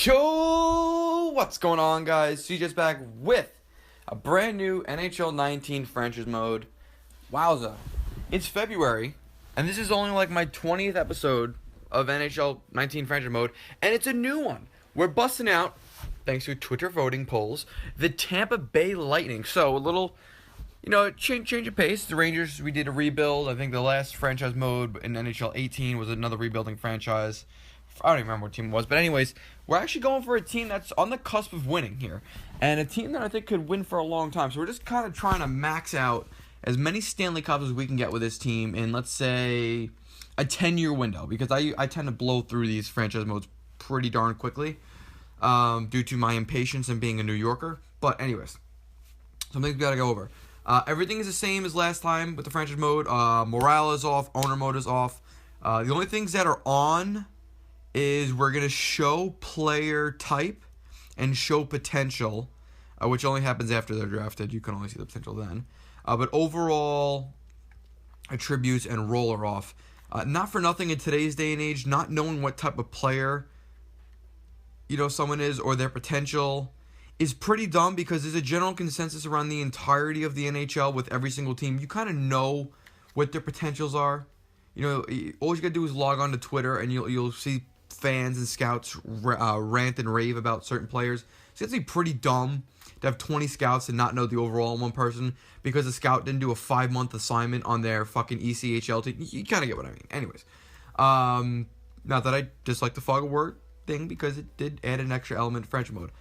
Yo, what's going on, guys? Cjeths back with a brand new NHL 19 franchise mode. Wowza. It's February, and this is only like my 20th episode of NHL 19 franchise mode, and it's a new one. We're busting out, thanks to Twitter voting polls, the Tampa Bay Lightning. So a little, change of pace. The Rangers, we did a rebuild. I think the last franchise mode in NHL 18 was another rebuilding franchise. I don't even remember what team it was. But anyways, we're actually going for a team that's on the cusp of winning here. And a team that I think could win for a long time. So we're just kind of trying to max out as many Stanley Cups as we can get with this team in, let's say, a 10-year window. Because I tend to blow through these franchise modes pretty darn quickly due to my impatience and being a New Yorker. But anyways, some things we got to go over. Everything is the same as last time with the franchise mode. Morale is off. Owner mode is off. The only things that are on is we're going to show player type and show potential, which only happens after they're drafted. You can only see the potential then. But overall, attributes and role are off. Not for nothing in today's day and age, not knowing what type of player someone is or their potential is pretty dumb, because there's a general consensus around the entirety of the NHL with every single team. You kind of know what their potentials are. All you got to do is log on to Twitter and you'll see fans and scouts rant and rave about certain players. So it's pretty dumb to have 20 scouts and not know the overall in one person because a scout didn't do a 5-month assignment on their fucking ECHL team. You kind of get what I mean. Anyways, not that I dislike the fog of word thing, because it did add an extra element to French mode.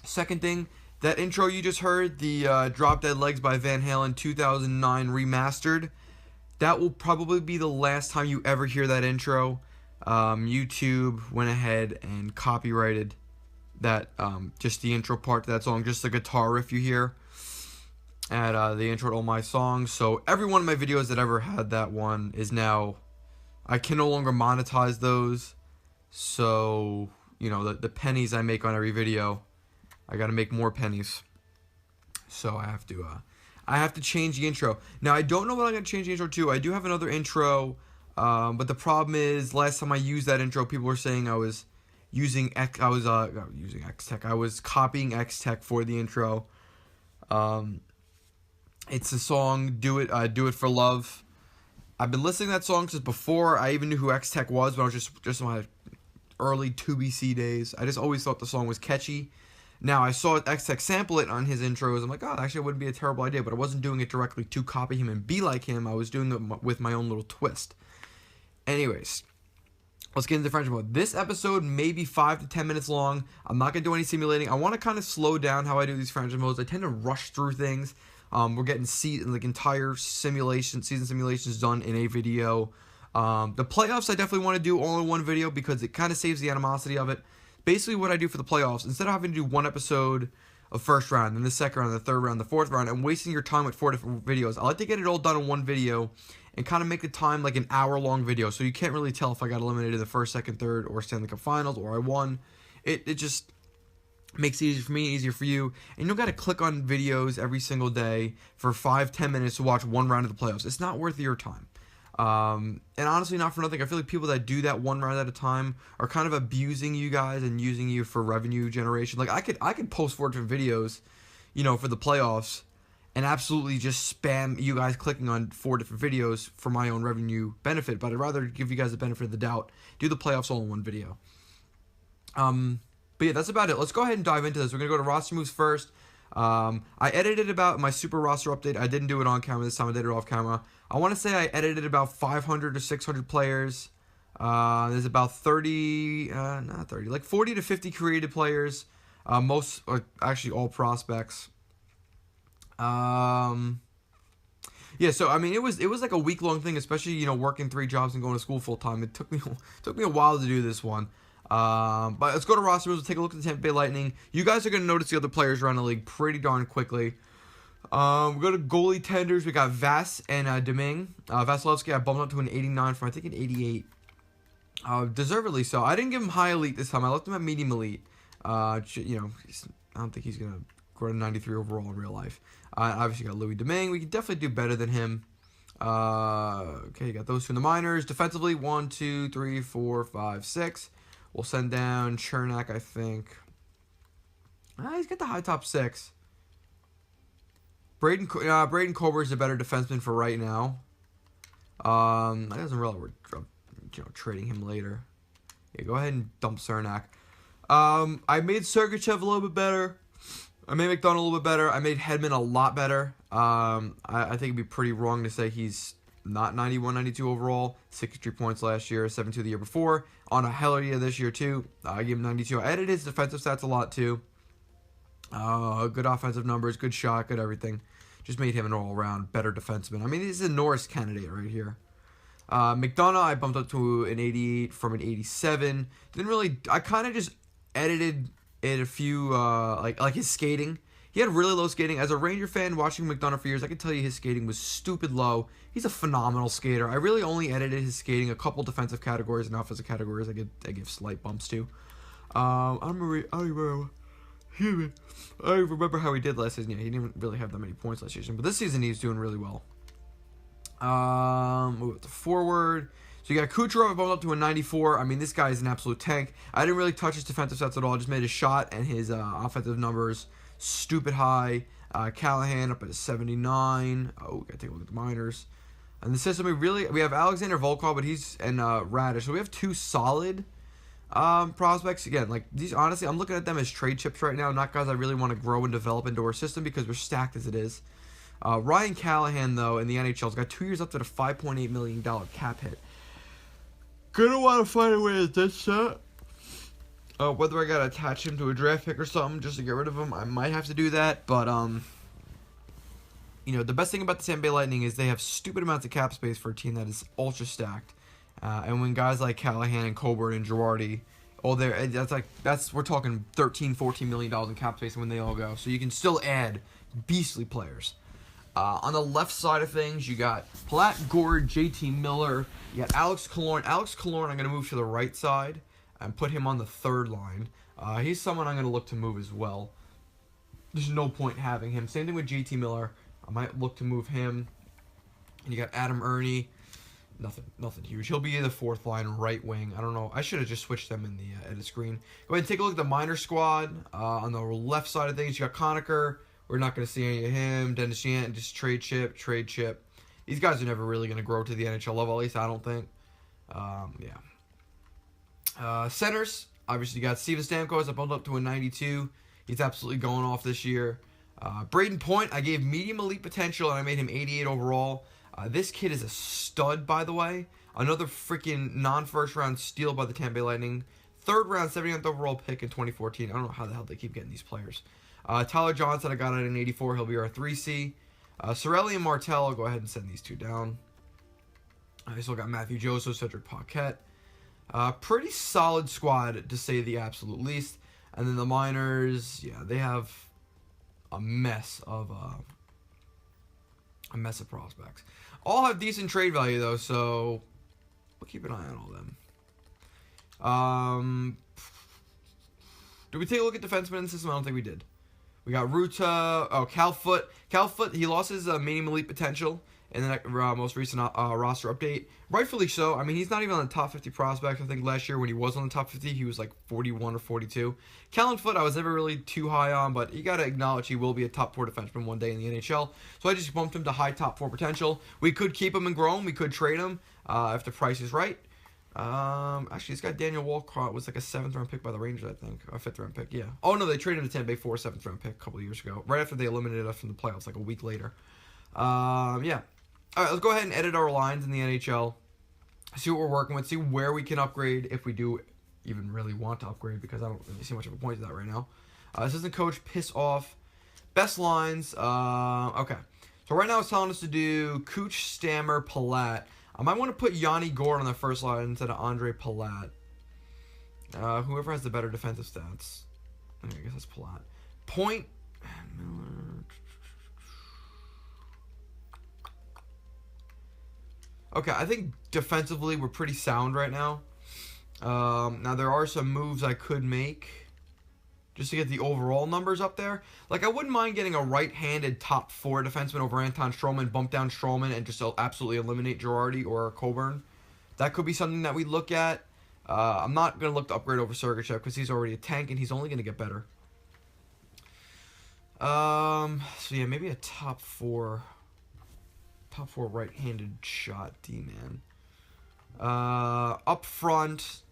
Second thing, that intro you just heard, the Drop Dead Legs by Van Halen 2009 remastered, that will probably be the last time you ever hear that intro. YouTube went ahead and copyrighted that, just the intro part to that song, just the guitar riff you hear at the intro to all my songs. So every one of my videos that ever had that one is now, I can no longer monetize those. So, the pennies I make on every video, I gotta make more pennies. So I have to change the intro. Now, I don't know what I'm gonna change the intro to. I do have another intro. But the problem is, last time I used that intro, people were saying I was using X-Tech. I was copying X-Tech for the intro. It's the song "Do It for Love." I've been listening to that song since before I even knew who X-Tech was, but I was just in my early 2BC days. I just always thought the song was catchy. Now, I saw X-Tech sample it on his intros. I'm like, oh, actually, it wouldn't be a terrible idea, but I wasn't doing it directly to copy him and be like him. I was doing it with my own little twist. Anyways, let's get into French mode. This episode may be 5 to 10 minutes long. I'm not going to do any simulating. I want to kind of slow down how I do these French modes. I tend to rush through things. We're getting entire season simulations done in a video. The playoffs I definitely want to do all in one video because it kind of saves the animosity of it. Basically what I do for the playoffs, instead of having to do one episode of first round, then the second round, the third round, the fourth round, and wasting your time with 4 different videos, I like to get it all done in one video and kind of make the time like an hour-long video, so you can't really tell if I got eliminated in the first, second, third, or Stanley Cup Finals, or I won. It just makes it easier for me, easier for you, and you don't got to click on videos every single day for 5-10 minutes to watch one round of the playoffs. It's not worth your time. And honestly, not for nothing, I feel like people that do that one round at a time are kind of abusing you guys and using you for revenue generation. Like, I could post 4 different videos, for the playoffs, and absolutely just spam you guys clicking on 4 different videos for my own revenue benefit, but I'd rather give you guys the benefit of the doubt, do the playoffs all in one video. But yeah, that's about it. Let's go ahead and dive into this. We're going to go to roster moves first. I edited about my super roster update. I didn't do it on camera this time. I did it off camera. I want to say I edited about 500 to 600 players. There's about 40 to 50 created players. Most, actually all prospects. Yeah, so I mean, it was like a week-long thing, especially working 3 jobs and going to school full time. It took me a while to do this one. But let's go to roster moves. We'll take a look at the Tampa Bay Lightning. You guys are going to notice the other players around the league pretty darn quickly. We go to goalie tenders. We got Vass and Domingue. Vasilevsky I bumped up to an 89 from I think an 88. Deservedly so. I didn't give him high elite this time. I left him at medium elite. I don't think he's going to go to 93 overall in real life. Obviously got Louis Domingue. We can definitely do better than him. Okay, you got those 2 in the minors. Defensively, 1, 2, 3, 4, 5, 6. We'll send down Chernak, I think. He's got the high top 6. Braden Colbert is a better defenseman for right now. That doesn't really work, trading him later. Yeah, go ahead and dump Cernak. I made Sergachev a little bit better. I made McDonough a little bit better. I made Hedman a lot better. I think it'd be pretty wrong to say he's not 91, 92 overall. 63 points last year, 72 the year before. On a hell of a year this year, too. I gave him 92. I edited his defensive stats a lot, too. Good offensive numbers, good shot, good everything. Just made him an all-around better defenseman. I mean, he's a Norris candidate right here. McDonough, I bumped up to an 88 from an 87. Didn't really... I kind of just edited it a few... like his skating. He had really low skating. As a Ranger fan watching McDonough for years, I can tell you his skating was stupid low. He's a phenomenal skater. I really only edited his skating a couple defensive categories and offensive categories I give slight bumps to. I don't remember how he did last season. Yeah, he didn't really have that many points last season. But this season, he's doing really well. Move it to forward. So you got Kucherov bumped up to a 94. I mean, this guy is an absolute tank. I didn't really touch his defensive stats at all. I just made his shot and his offensive numbers stupid high. Callahan up at a 79. Oh, we got to take a look at the minors. And the system, we have Alexander Volkov, but and Radish. So we have two solid prospects. Again, like these, honestly, I'm looking at them as trade chips right now, not guys I really want to grow and develop into our system because we're stacked as it is. Ryan Callahan, though, in the NHL, has got 2 years up to the $5.8 million cap hit. Gonna want to find a way to ditch that. Whether I gotta attach him to a draft pick or something just to get rid of him, I might have to do that. But the best thing about the Tampa Bay Lightning is they have stupid amounts of cap space for a team that is ultra stacked. And when guys like Callahan and Colbert and Girardi, we're talking $13-14 million in cap space when they all go. So you can still add beastly players. On the left side of things, you got Palat, Gord, JT Miller. You got Alex Killorn. Alex Killorn, I'm going to move to the right side and put him on the third line. He's someone I'm going to look to move as well. There's no point having him. Same thing with JT Miller. I might look to move him. And you got Adam Ernie. Nothing huge. He'll be the fourth line right wing. I don't know. I should have just switched them in the edit screen. Go ahead and take a look at the minor squad. On the left side of things, you got Conacher. We're not going to see any of him. Dennis Yant, just trade chip. These guys are never really going to grow to the NHL level, at least I don't think. Centers, obviously you got Steven Stamkos. I bumped up to a 92. He's absolutely going off this year. Braden Point, I gave medium elite potential, and I made him 88 overall. This kid is a stud, by the way. Another freaking non-first round steal by the Tampa Bay Lightning. Third round, 79th overall pick in 2014. I don't know how the hell they keep getting these players. Tyler Johnson, I got at an 84. He'll be our 3C. Sorelli and Martel, I'll go ahead and send these two down. I still got Matthew Joseph, Cedric Paquette. Pretty solid squad, to say the absolute least. And then the minors, yeah, they have a mess of prospects. All have decent trade value, though, so we'll keep an eye on all of them. Did we take a look at defensemen in the system? I don't think we did. We got Ruta. Oh, Cal Foote. He lost his medium elite potential in the most recent roster update. Rightfully so. I mean, he's not even on the top 50 prospects. I think last year when he was on the top 50, he was like 41 or 42. Callan Foote, I was never really too high on, but you got to acknowledge he will be a top 4 defenseman one day in the NHL. So I just bumped him to high top 4 potential. We could keep him and grow him. We could trade him if the price is right. Actually, this guy Daniel Walcott was like a 7th round pick by the Rangers, I think. A 5th round pick, yeah. Oh, no, they traded him to Tampa Bay for a 7th round pick a couple of years ago. Right after they eliminated us from the playoffs, like a week later. Yeah. All right, let's go ahead and edit our lines in the NHL. See what we're working with. See where we can upgrade if we do even really want to upgrade, because I don't really see much of a point to that right now. Assistant coach, piss off. Best lines. Okay. So right now it's telling us to do Cooch, Stammer, Palat. I might want to put Yanni Gord on the first line instead of Andre Palat. Whoever has the better defensive stats. I guess that's Palat. Point. Okay, I think defensively we're pretty sound right now. Now there are some moves I could make just to get the overall numbers up there. Like, I wouldn't mind getting a right-handed top 4 defenseman over Anton Stroman, bump down Stroman, and just absolutely eliminate Girardi or Coburn. That could be something that we look at. I'm not going to look to upgrade over Sergachev because he's already a tank and he's only going to get better. So yeah, maybe a top four right-handed shot D-man. Up front,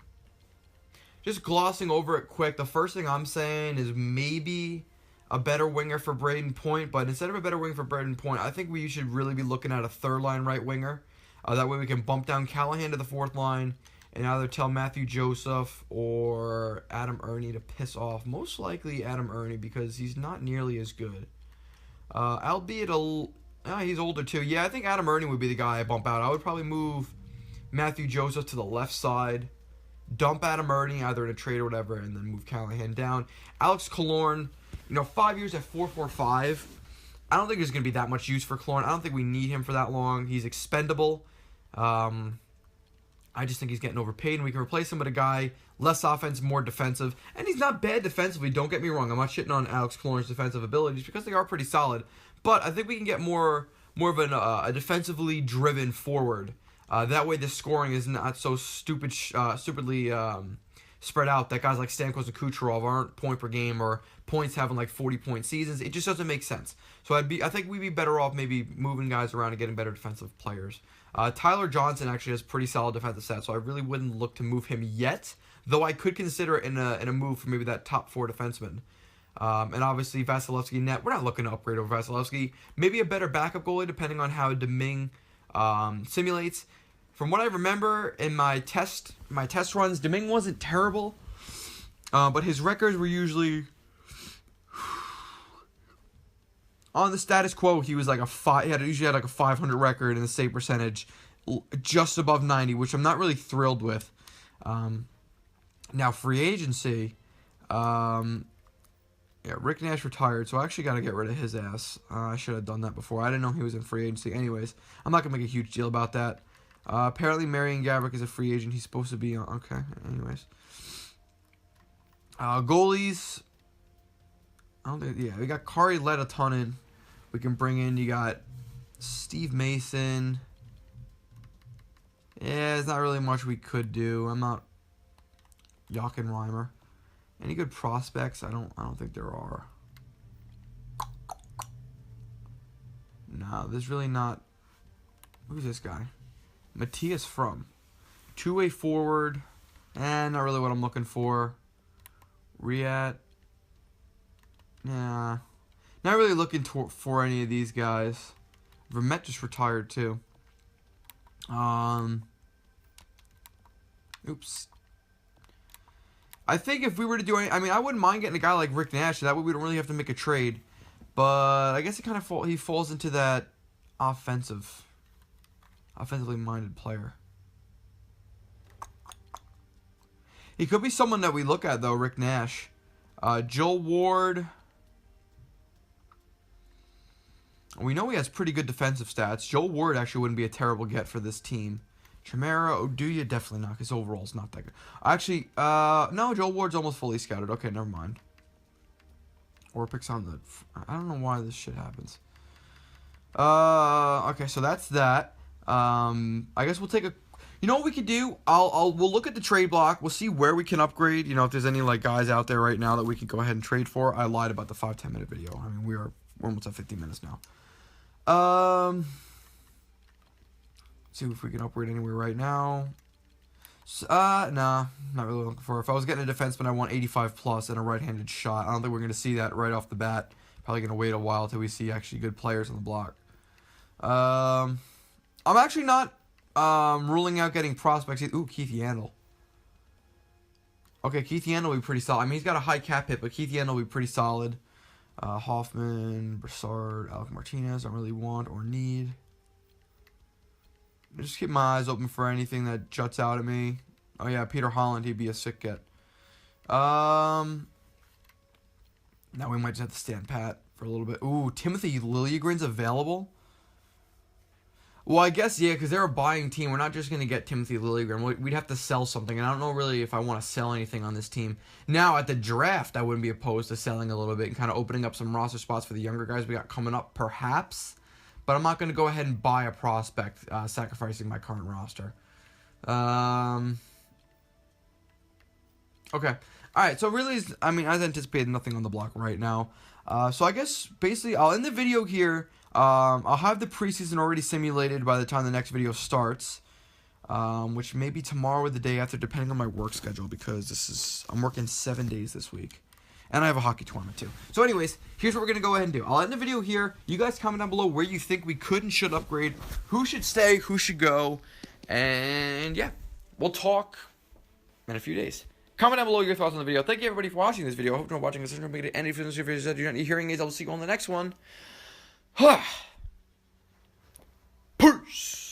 just glossing over it quick, the first thing I'm saying is maybe a better winger for Braden Point, but instead of a better winger for Braden Point, I think we should really be looking at a third-line right winger. That way we can bump down Callahan to the fourth line and either tell Matthew Joseph or Adam Ernie to piss off. Most likely Adam Ernie because he's not nearly as good. Albeit he's older too. Yeah, I think Adam Ernie would be the guy I bump out. I would probably move Matthew Joseph to the left side, dump Adam Ernie either in a trade or whatever, and then move Callahan down. Alex Killorn, 5 years at 4.45. I don't think there's going to be that much use for Killorn. I don't think we need him for that long. He's expendable. I just think he's getting overpaid, and we can replace him with a guy less offense, more defensive. And he's not bad defensively, don't get me wrong. I'm not shitting on Alex Killorn's defensive abilities because they are pretty solid. But I think we can get more of a defensively driven forward. That way the scoring is not so stupidly spread out that guys like Stamkos and Kucherov aren't point per game or points having like 40-point seasons. It just doesn't make sense. So I think we'd be better off maybe moving guys around and getting better defensive players. Tyler Johnson actually has pretty solid defensive stats, so I really wouldn't look to move him yet, though I could consider it in a move for maybe that top four defenseman. And obviously Vasilevsky net. We're not looking to upgrade over Vasilevsky. Maybe a better backup goalie depending on how Domingue simulates. From what I remember in my test runs, Domingue wasn't terrible, but his records were usually on the status quo. He was like he usually had like a 500 record and the save percentage just above 90, which I'm not really thrilled with. Now free agency, Rick Nash retired, so I actually got to get rid of his ass. I should have done that before. I didn't know he was in free agency. Anyways, I'm not gonna make a huge deal about that. Apparently, Marian Gaborik is a free agent. He's supposed to be on. Okay, anyways. Goalies. I don't think. Yeah, we got Kari Letatonen. We can bring in. You got Steve Mason. Yeah, there's not really much we could do. I'm not Jochen Reimer. Any good prospects? I don't think there are. No, there's really not. Who's this guy? Matthias From. Two-way forward. Not really what I'm looking for. Riat. Nah. Not really looking for any of these guys. Vermette just retired too. Oops. I think if we were to do any, I wouldn't mind getting a guy like Rick Nash. That way we don't really have to make a trade. But I guess it kind of he falls into that offensively minded player. He could be someone that we look at though, Rick Nash. Joel Ward. We know he has pretty good defensive stats. Joel Ward actually wouldn't be a terrible get for this team. Chimera, Oduya, definitely not, because overall's not that good. Actually, no, Joel Ward's almost fully scouted. Okay, never mind. Or picks on the... I don't know why this shit happens. Okay, so that's that. I guess we'll take a... You know what we could do? We'll look at the trade block. We'll see where we can upgrade. If there's any like guys out there right now that we could go ahead and trade for. I lied about the 5-10 minute video. We're almost at 50 minutes now. See if we can upgrade anywhere right now. Nah, not really looking for. If I was getting a defenseman, I want 85 plus and a right-handed shot. I don't think we're going to see that right off the bat. Probably going to wait a while till we see actually good players on the block. I'm actually not ruling out getting prospects. Ooh, Keith Yandel. Okay, Keith Yandel will be pretty solid. He's got a high cap hit, but Keith Yandel will be pretty solid. Hoffman, Brassard, Alec Martinez, don't really want or need. Just keep my eyes open for anything that juts out at me. Oh yeah, Peter Holland, he'd be a sick get. Now we might just have to stand pat for a little bit. Ooh, Timothy Liljegren's available? Well, I guess, yeah, because they're a buying team. We're not just going to get Timothy Liljegren. We'd have to sell something, and I don't know really if I want to sell anything on this team. Now, at the draft, I wouldn't be opposed to selling a little bit and kind of opening up some roster spots for the younger guys we got coming up, perhaps. But I'm not going to go ahead and buy a prospect, sacrificing my current roster. Okay. All right. So really, I mean, as anticipated, nothing on the block right now. So I guess basically I'll end the video here. I'll have the preseason already simulated by the time the next video starts, which may be tomorrow or the day after, depending on my work schedule, because I'm working 7 days this week. And I have a hockey tournament too. So anyways, here's what we're going to go ahead and do. I'll end the video here. You guys comment down below where you think we could and should upgrade. Who should stay, who should go. And yeah, we'll talk in a few days. Comment down below your thoughts on the video. Thank you everybody for watching this video. I hope you're watching this. Don't forget to end if you're not hearing aids. I'll see you on the next one. Peace.